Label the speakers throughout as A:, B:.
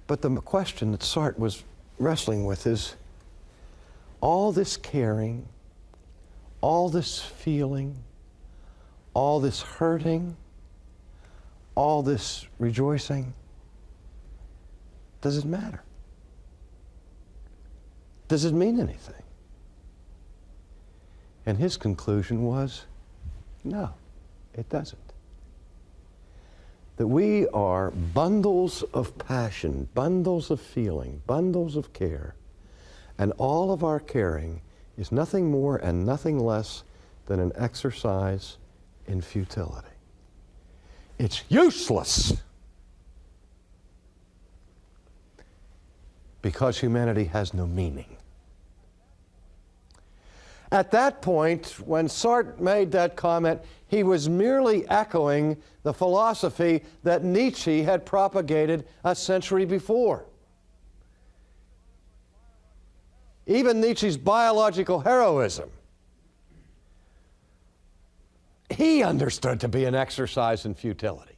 A: But the question that Sartre was wrestling with is all this caring, all this feeling, all this hurting, all this rejoicing, does it matter? Does it mean anything? And his conclusion was, no, it doesn't. That we are bundles of passion, bundles of feeling, bundles of care, and all of our caring is nothing more and nothing less than an exercise in futility. It's useless because humanity has no meaning. At that point, when Sartre made that comment, he was merely echoing the philosophy that Nietzsche had propagated a century before. Even Nietzsche's biological heroism, he understood to be an exercise in futility.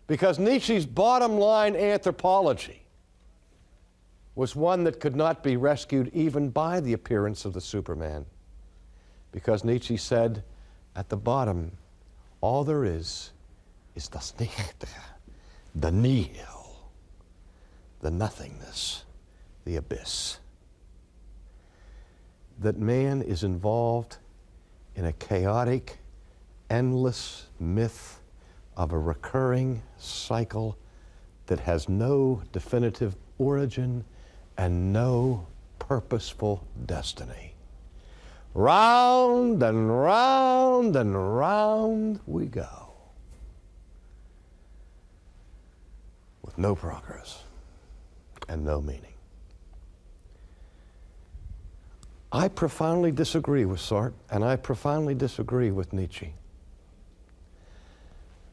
A: Because Nietzsche's bottom line anthropology was one that could not be rescued even by the appearance of the Superman. Because Nietzsche said, at the bottom, all there is the nihil, the nothingness, the abyss. That man is involved in a chaotic, endless myth of a recurring cycle that has no definitive origin and no purposeful destiny. Round and round and round we go, with no progress and no meaning. I profoundly disagree with Sartre, and I profoundly disagree with Nietzsche.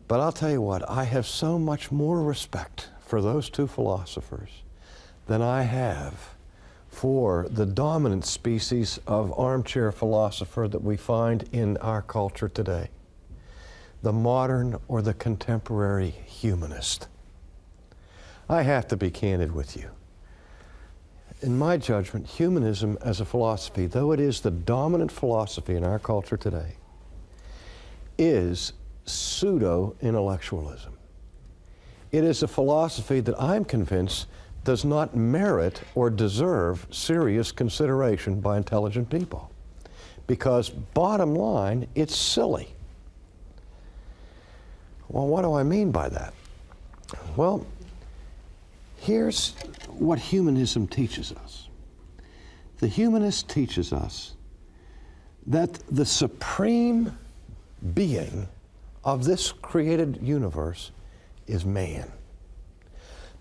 A: But I'll tell you what, I have so much more respect for those two philosophers than I have for the dominant species of armchair philosopher that we find in our culture today, the modern or the contemporary humanist. I have to be candid with you. In my judgment, humanism as a philosophy, though it is the dominant philosophy in our culture today, is pseudo-intellectualism. It is a philosophy that I'm convinced does not merit or deserve serious consideration by intelligent people. Because bottom line, it's silly. Well, what do I mean by that? Well, here's what humanism teaches us. The humanist teaches us that the supreme being of this created universe is man.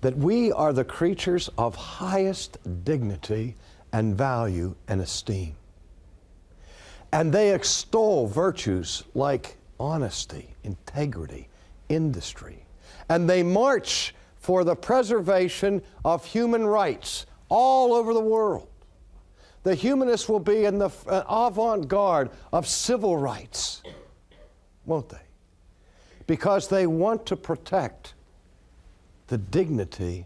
A: That we are the creatures of highest dignity and value and esteem. And they extol virtues like honesty, integrity, industry. And they march for the preservation of human rights all over the world. The humanists will be in the avant-garde of civil rights, won't they? Because they want to protect the dignity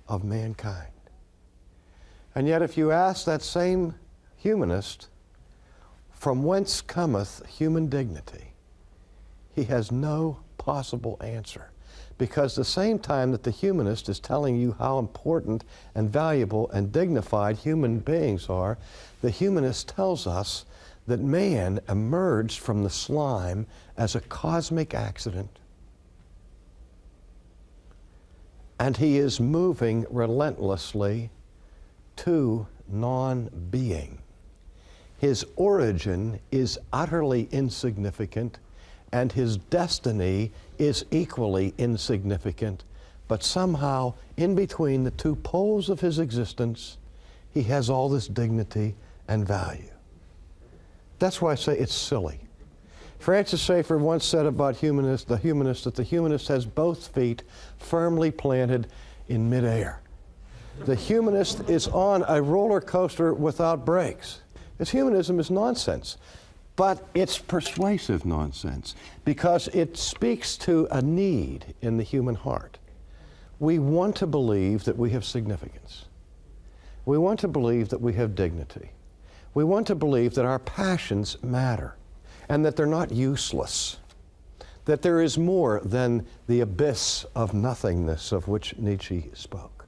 A: of mankind. And yet if you ask that same humanist, from whence cometh human dignity, he has no possible answer. Because the same time that the humanist is telling you how important and valuable and dignified human beings are, the humanist tells us that man emerged from the slime as a cosmic accident. And he is moving relentlessly to non-being. His origin is utterly insignificant, and his destiny is equally insignificant. But somehow, in between the two poles of his existence, he has all this dignity and value. That's why I say it's silly. Francis Schaeffer once said about the humanist that the humanist has both feet firmly planted in midair. The humanist is on a roller coaster without brakes. This humanism is nonsense, but it's persuasive nonsense because it speaks to a need in the human heart. we want to believe that we have significance. We want to believe that we have dignity. We want to believe that our passions matter and that they're not useless, that there is more than the abyss of nothingness of which Nietzsche spoke.